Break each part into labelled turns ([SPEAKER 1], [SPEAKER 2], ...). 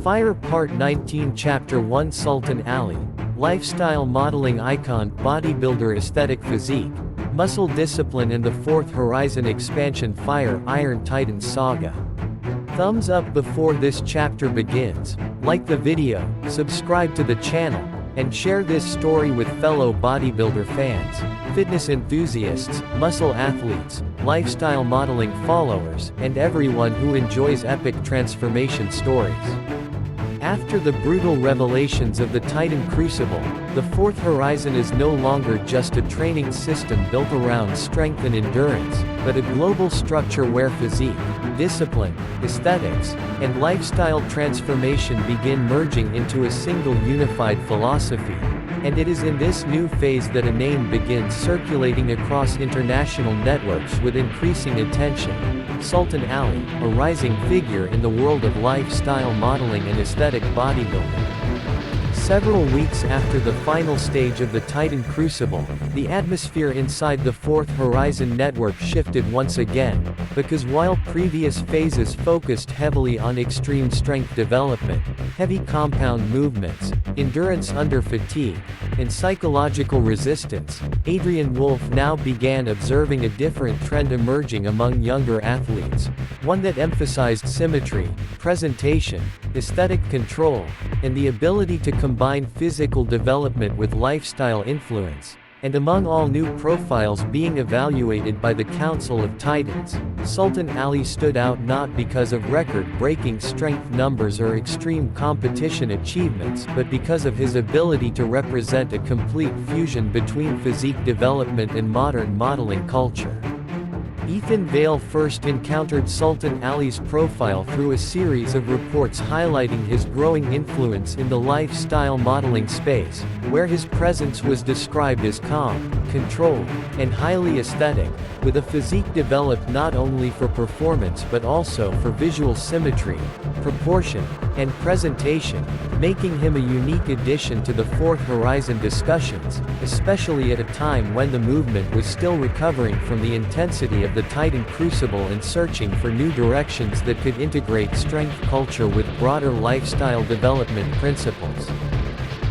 [SPEAKER 1] Fire Part 19 Chapter 1 Sultan Ali, Lifestyle Modeling Icon, Bodybuilder Aesthetic Physique, Muscle Discipline and the Fourth Horizon Expansion Fire Iron Titans Saga. Thumbs up before this chapter begins, like the video, subscribe to the channel, and share this story with fellow bodybuilder fans, fitness enthusiasts, muscle athletes, lifestyle modeling followers, and everyone who enjoys epic transformation stories. After the brutal revelations of the Titan Crucible, the Fourth Horizon is no longer just a training system built around strength and endurance, but a global structure where physique, discipline, aesthetics, and lifestyle transformation begin merging into a single unified philosophy. And it is in this new phase that a name begins circulating across international networks with increasing attention: Sultan Ali, a rising figure in the world of lifestyle modeling and aesthetic bodybuilding. Several weeks after the final stage of the Titan Crucible, the atmosphere inside the Fourth Horizon network shifted once again, because while previous phases focused heavily on extreme strength development, heavy compound movements, endurance under fatigue, and psychological resistance, Adrian Wolf now began observing a different trend emerging among younger athletes, one that emphasized symmetry, presentation, aesthetic control, and the ability to combine physical development with lifestyle influence. And among all new profiles being evaluated by the Council of Titans, Sultan Ali stood out not because of record-breaking strength numbers or extreme competition achievements, but because of his ability to represent a complete fusion between physique development and modern modeling culture. Ethan Vale first encountered Sultan Ali's profile through a series of reports highlighting his growing influence in the lifestyle modeling space, where his presence was described as calm, controlled, and highly aesthetic, with a physique developed not only for performance but also for visual symmetry, proportion, and presentation, making him a unique addition to the Fourth Horizon discussions, especially at a time when the movement was still recovering from the intensity of the Titan Crucible and searching for new directions that could integrate strength culture with broader lifestyle development principles.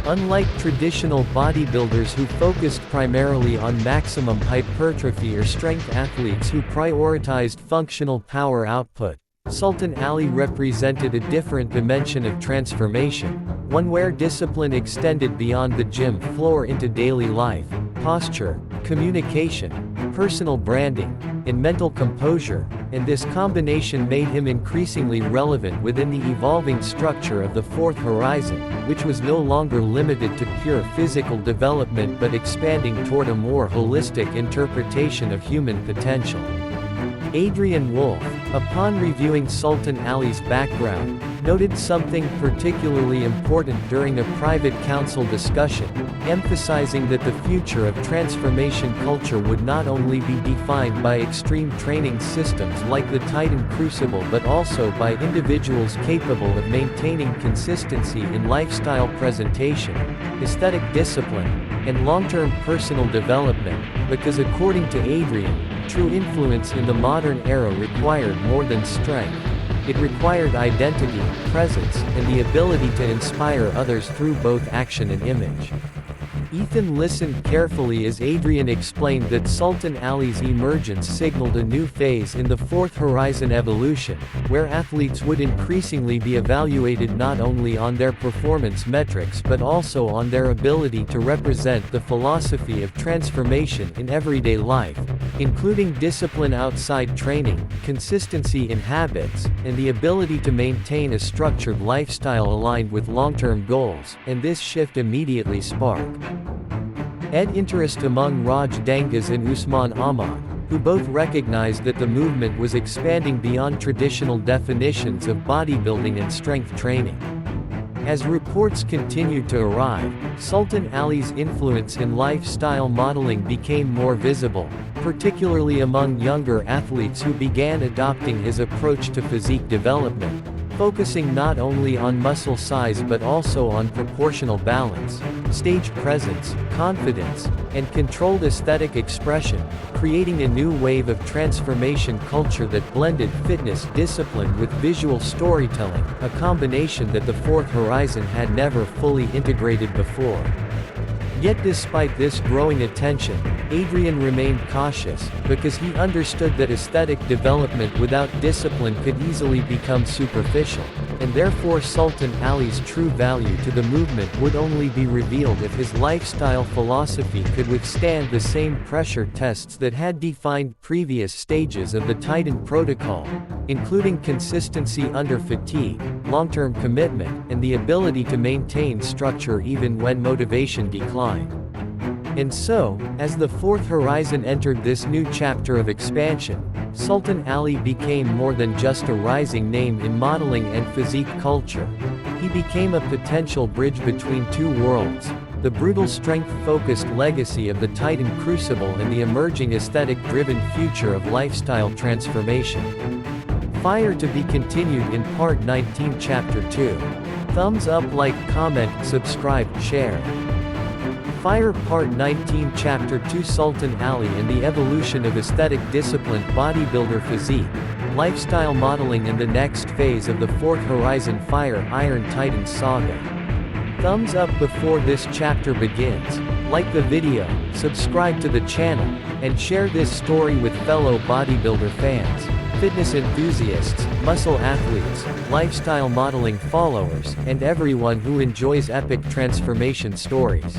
[SPEAKER 1] Unlike traditional bodybuilders who focused primarily on maximum hypertrophy or strength athletes who prioritized functional power output, Sultan Ali represented a different dimension of transformation, one where discipline extended beyond the gym floor into daily life, posture, communication, personal branding, and mental composure, and this combination made him increasingly relevant within the evolving structure of the Fourth Horizon, which was no longer limited to pure physical development but expanding toward a more holistic interpretation of human potential. Adrian Wolf, upon reviewing Sultan Ali's background, noted something particularly important during a private council discussion, emphasizing that the future of transformation culture would not only be defined by extreme training systems like the Titan Crucible but also by individuals capable of maintaining consistency in lifestyle presentation, aesthetic discipline, and long-term personal development, because according to Adrian, true influence in the modern era required more than strength. It required identity, presence, and the ability to inspire others through both action and image. Ethan listened carefully as Adrian explained that Sultan Ali's emergence signaled a new phase in the Fourth Horizon evolution, where athletes would increasingly be evaluated not only on their performance metrics but also on their ability to represent the philosophy of transformation in everyday life, including discipline outside training, consistency in habits, and the ability to maintain a structured lifestyle aligned with long-term goals, and this shift immediately sparked interest among Raj Dangas and Usman Ahmad, who both recognized that the movement was expanding beyond traditional definitions of bodybuilding and strength training. As reports continued to arrive, Sultan Ali's influence in lifestyle modeling became more visible, particularly among younger athletes who began adopting his approach to physique development, focusing not only on muscle size but also on proportional balance, stage presence, confidence, and controlled aesthetic expression, creating a new wave of transformation culture that blended fitness discipline with visual storytelling, a combination that the Fourth Horizon had never fully integrated before. Yet despite this growing attention, Adrian remained cautious, because he understood that aesthetic development without discipline could easily become superficial, and therefore Sultan Ali's true value to the movement would only be revealed if his lifestyle philosophy could withstand the same pressure tests that had defined previous stages of the Titan protocol, including consistency under fatigue, long-term commitment, and the ability to maintain structure even when motivation declined. And so, as the Fourth Horizon entered this new chapter of expansion, Sultan Ali became more than just a rising name in modeling and physique culture. He became a potential bridge between two worlds: the brutal strength-focused legacy of the Titan Crucible and the emerging aesthetic-driven future of lifestyle transformation. Fire to be continued in Part 19 Chapter 2. Thumbs up, like, comment, subscribe, share. Fire Part 19 Chapter 2 Sultan Ali and the evolution of aesthetic discipline, bodybuilder physique, lifestyle modeling and the next phase of the Fourth Horizon. Fire Iron Titans Saga. Thumbs up before this chapter begins, like the video, subscribe to the channel, and share this story with fellow bodybuilder fans, fitness enthusiasts, muscle athletes, lifestyle modeling followers, and everyone who enjoys epic transformation stories.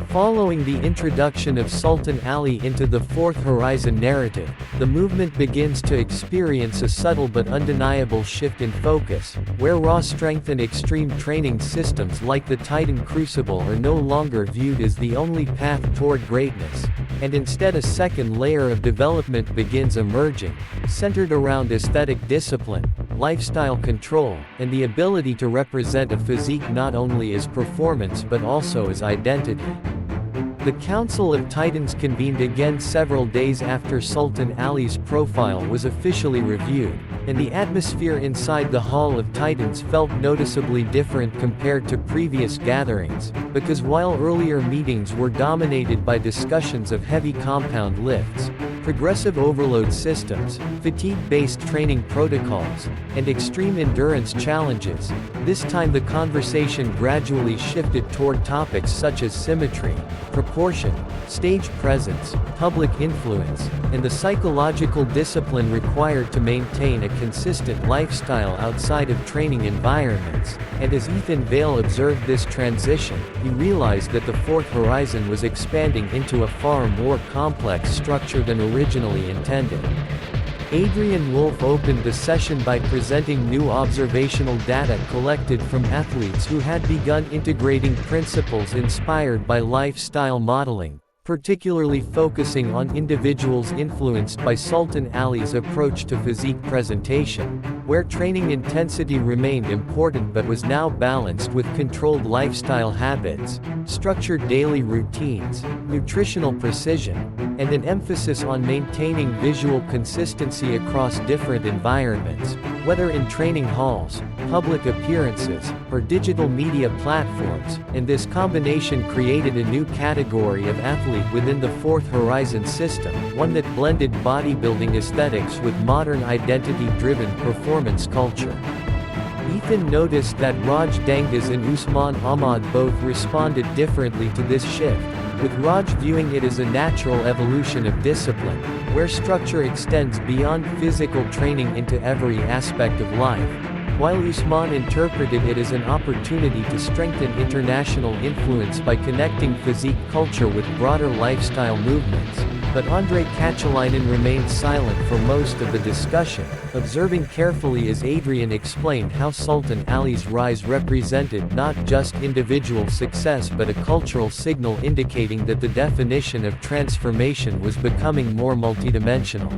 [SPEAKER 1] Following the introduction of Sultan Ali into the Fourth Horizon narrative, the movement begins to experience a subtle but undeniable shift in focus, where raw strength and extreme training systems like the Titan Crucible are no longer viewed as the only path toward greatness, and instead a second layer of development begins emerging, centered around aesthetic discipline, lifestyle control, and the ability to represent a physique not only as performance but also as identity. The Council of Titans convened again several days after Sultan Ali's profile was officially reviewed, and the atmosphere inside the Hall of Titans felt noticeably different compared to previous gatherings, because while earlier meetings were dominated by discussions of heavy compound lifts, progressive overload systems, fatigue-based training protocols, and extreme endurance challenges, this time the conversation gradually shifted toward topics such as symmetry, proportion, stage presence, public influence, and the psychological discipline required to maintain a consistent lifestyle outside of training environments. And as Ethan Vale observed this transition, he realized that the Fourth Horizon was expanding into a far more complex structure than originally intended. Adrian Wolf opened the session by presenting new observational data collected from athletes who had begun integrating principles inspired by lifestyle modeling, particularly focusing on individuals influenced by Sultan Ali's approach to physique presentation, where training intensity remained important but was now balanced with controlled lifestyle habits, structured daily routines, nutritional precision, and an emphasis on maintaining visual consistency across different environments, whether in training halls, public appearances, or digital media platforms. And this combination created a new category of athlete within the Fourth Horizon system, one that blended bodybuilding aesthetics with modern identity-driven performance culture. Ethan noticed that Raj Dangas and Usman Ahmad both responded differently to this shift, with Raj viewing it as a natural evolution of discipline, where structure extends beyond physical training into every aspect of life, while Usman interpreted it as an opportunity to strengthen international influence by connecting physique culture with broader lifestyle movements. But Andrey Kachalinin remained silent for most of the discussion, observing carefully as Adrian explained how Sultan Ali's rise represented not just individual success but a cultural signal indicating that the definition of transformation was becoming more multidimensional.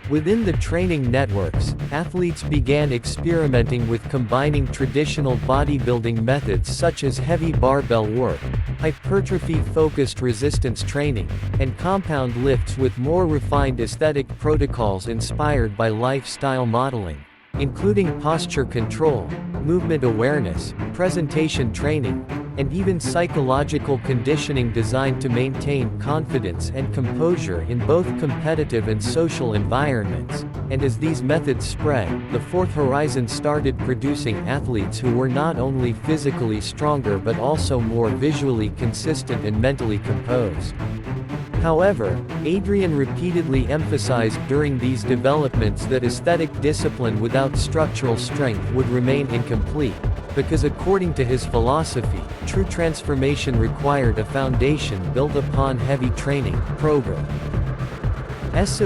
[SPEAKER 1] Within the training networks, athletes began experimenting with combining traditional bodybuilding methods such as heavy barbell work, hypertrophy-focused resistance training, and compound lifts with more refined aesthetic protocols inspired by lifestyle modeling, including posture control, movement awareness, presentation training, and even psychological conditioning designed to maintain confidence and composure in both competitive and social environments. And as these methods spread, the Fourth Horizon started producing athletes who were not only physically stronger but also more visually consistent and mentally composed. However, Adrian repeatedly emphasized during these developments that aesthetic discipline without structural strength would remain incomplete, because according to his philosophy, true transformation required a foundation built upon heavy training, progressive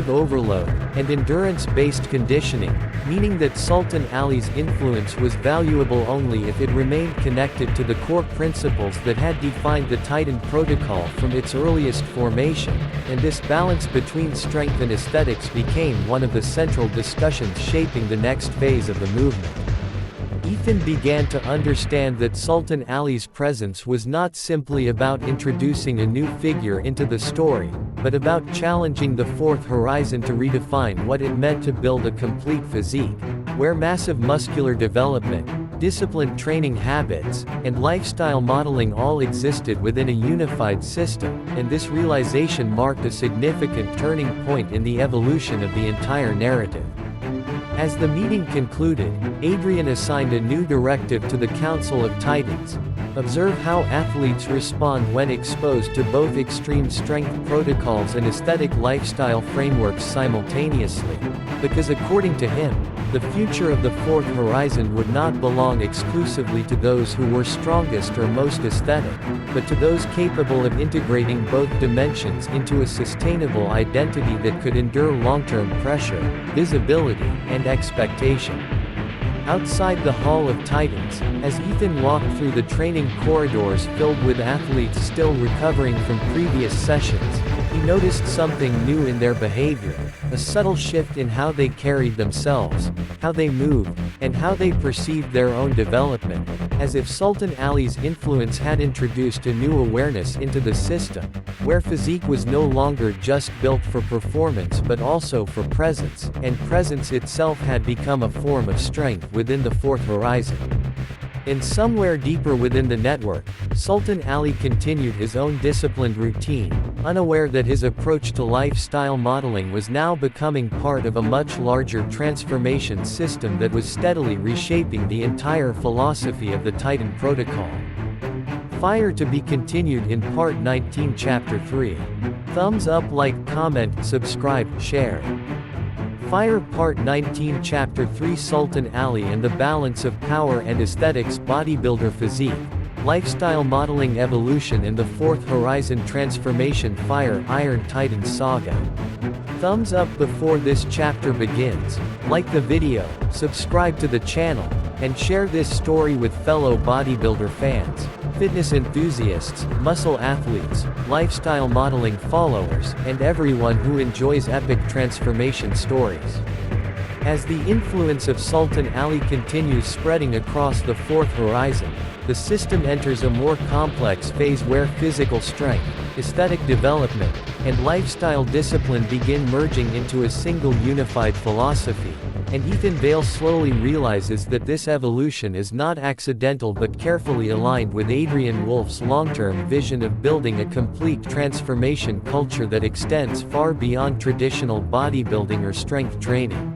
[SPEAKER 1] overload, and endurance-based conditioning, meaning that Sultan Ali's influence was valuable only if it remained connected to the core principles that had defined the Titan protocol from its earliest formation, and this balance between strength and aesthetics became one of the central discussions shaping the next phase of the movement. Ethan began to understand that Sultan Ali's presence was not simply about introducing a new figure into the story, but about challenging the Fourth Horizon to redefine what it meant to build a complete physique, where massive muscular development, disciplined training habits, and lifestyle modeling all existed within a unified system, and this realization marked a significant turning point in the evolution of the entire narrative. As the meeting concluded, Adrian assigned a new directive to the Council of Titans: observe how athletes respond when exposed to both extreme strength protocols and aesthetic lifestyle frameworks simultaneously, because according to him, the future of the Fourth Horizon would not belong exclusively to those who were strongest or most aesthetic, but to those capable of integrating both dimensions into a sustainable identity that could endure long-term pressure, visibility, and expectation. Outside the Hall of Titans, as Ethan walked through the training corridors filled with athletes still recovering from previous sessions, he noticed something new in their behavior, a subtle shift in how they carried themselves, how they moved, and how they perceived their own development, as if Sultan Ali's influence had introduced a new awareness into the system, where physique was no longer just built for performance but also for presence, and presence itself had become a form of strength within the Fourth Horizon. And somewhere deeper within the network, Sultan Ali continued his own disciplined routine, unaware that his approach to lifestyle modeling was now becoming part of a much larger transformation system that was steadily reshaping the entire philosophy of the Titan Protocol. Fire to be continued in Part 19 Chapter 3. Thumbs up, like, comment, subscribe, share. Fire Part 19 Chapter 3 Sultan Ali and the Balance of Power and Aesthetics Bodybuilder Physique, Lifestyle Modeling Evolution in the Fourth Horizon Transformation Fire Iron Titans Saga. Thumbs up before this chapter begins, like the video, subscribe to the channel, and share this story with fellow bodybuilder fans, fitness enthusiasts, muscle athletes, lifestyle modeling followers, and everyone who enjoys epic transformation stories. As the influence of Sultan Ali continues spreading across the Fourth Horizon, the system enters a more complex phase where physical strength, aesthetic development, and lifestyle discipline begin merging into a single unified philosophy, and Ethan Vale slowly realizes that this evolution is not accidental but carefully aligned with Adrian Wolf's long-term vision of building a complete transformation culture that extends far beyond traditional bodybuilding or strength training.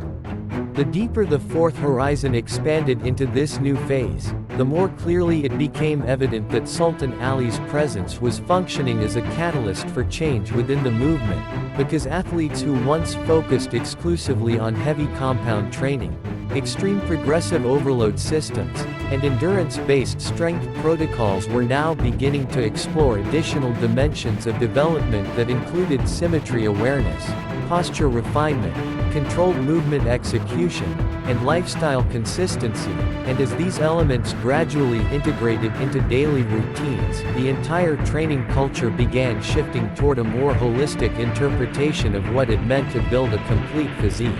[SPEAKER 1] The deeper the Fourth Horizon expanded into this new phase, the more clearly it became evident that Sultan Ali's presence was functioning as a catalyst for change within the movement, because athletes who once focused exclusively on heavy compound training, extreme progressive overload systems, and endurance-based strength protocols were now beginning to explore additional dimensions of development that included symmetry awareness, posture refinement, controlled movement execution, and lifestyle consistency, and as these elements gradually integrated into daily routines, the entire training culture began shifting toward a more holistic interpretation of what it meant to build a complete physique.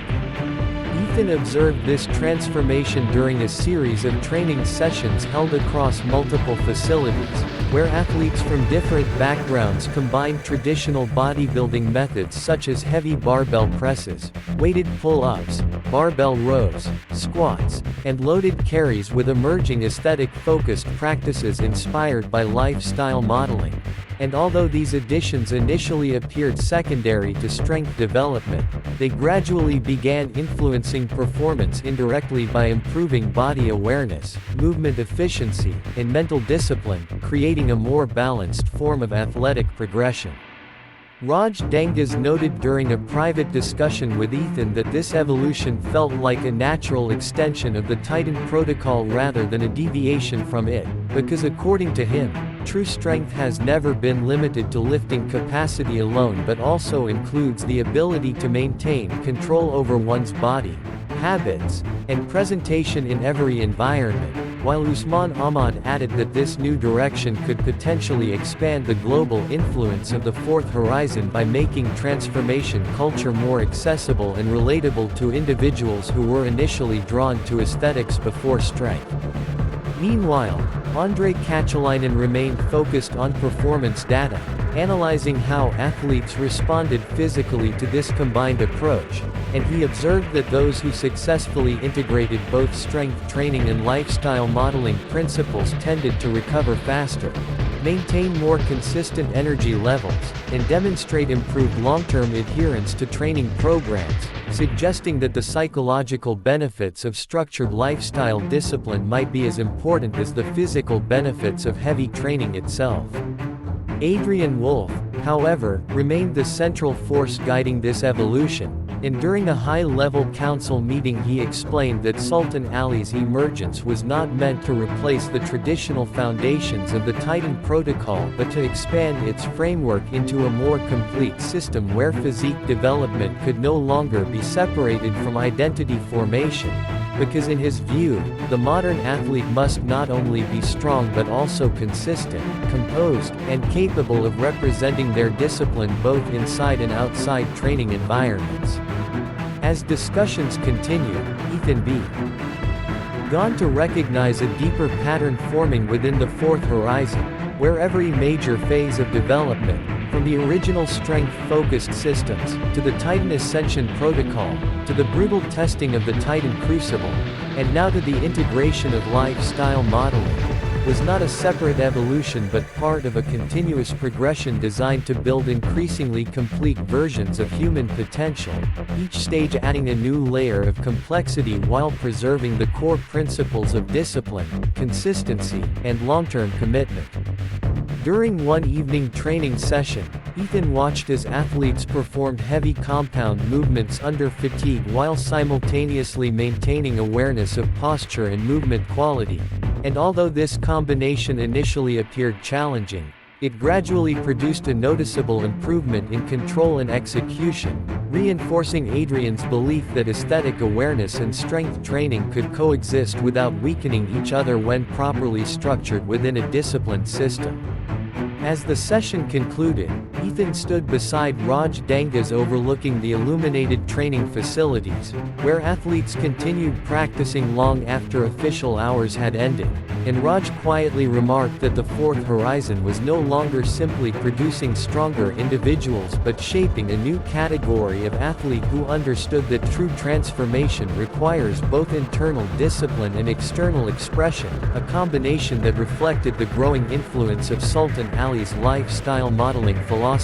[SPEAKER 1] Ethan observed this transformation during a series of training sessions held across multiple facilities, where athletes from different backgrounds combined traditional bodybuilding methods such as heavy barbell presses, weighted pull-ups, barbell rows, squats, and loaded carries with emerging aesthetic-focused practices inspired by lifestyle modeling. And although these additions initially appeared secondary to strength development, they gradually began influencing performance indirectly by improving body awareness, movement efficiency, and mental discipline, creating a more balanced form of athletic progression. Raj Dangas noted during a private discussion with Ethan that this evolution felt like a natural extension of the Titan protocol rather than a deviation from it, because according to him, true strength has never been limited to lifting capacity alone but also includes the ability to maintain control over one's body, habits, and presentation in every environment, while Usman Ahmad added that this new direction could potentially expand the global influence of the Fourth Horizon by making transformation culture more accessible and relatable to individuals who were initially drawn to aesthetics before strength. Meanwhile, Andrey Kachalinin remained focused on performance data, analyzing how athletes responded physically to this combined approach, and he observed that those who successfully integrated both strength training and lifestyle modeling principles tended to recover faster, maintain more consistent energy levels, and demonstrate improved long-term adherence to training programs, suggesting that the psychological benefits of structured lifestyle discipline might be as important as the physical benefits of heavy training itself. Adrian Wolf, however, remained the central force guiding this evolution, and during a high-level council meeting he explained that Sultan Ali's emergence was not meant to replace the traditional foundations of the Titan protocol but to expand its framework into a more complete system where physique development could no longer be separated from identity formation, because in his view, the modern athlete must not only be strong but also consistent, composed, and capable of representing their discipline both inside and outside training environments. As discussions continued, Ethan began to recognize a deeper pattern forming within the Fourth Horizon, where every major phase of development, from the original strength-focused systems, to the Titan Ascension Protocol, to the brutal testing of the Titan Crucible, and now to the integration of lifestyle modeling, was not a separate evolution but part of a continuous progression designed to build increasingly complete versions of human potential, each stage adding a new layer of complexity while preserving the core principles of discipline, consistency, and long-term commitment. During one evening training session, Ethan watched as athletes performed heavy compound movements under fatigue while simultaneously maintaining awareness of posture and movement quality, and although this combination initially appeared challenging, it gradually produced a noticeable improvement in control and execution, reinforcing Adrian's belief that aesthetic awareness and strength training could coexist without weakening each other when properly structured within a disciplined system. As the session concluded, Ethan stood beside Raj Dangas overlooking the illuminated training facilities, where athletes continued practicing long after official hours had ended, and Raj quietly remarked that the Fourth Horizon was no longer simply producing stronger individuals but shaping a new category of athlete who understood that true transformation requires both internal discipline and external expression, a combination that reflected the growing influence of Sultan Ali's lifestyle modeling philosophy.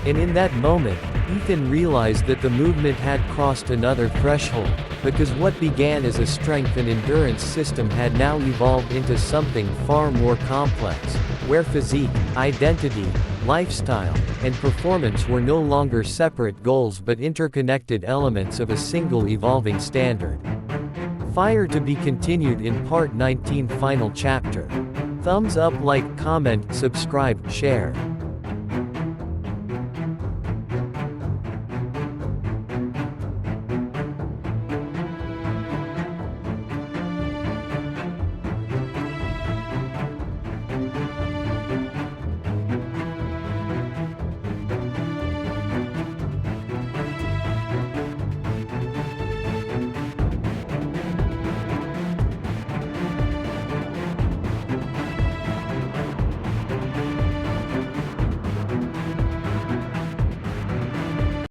[SPEAKER 1] And in that moment, Ethan realized that the movement had crossed another threshold, because what began as a strength and endurance system had now evolved into something far more complex, where physique, identity, lifestyle, and performance were no longer separate goals but interconnected elements of a single evolving standard. Fire to be continued in Part 19 Final Chapter. Thumbs up, like, comment, subscribe, share.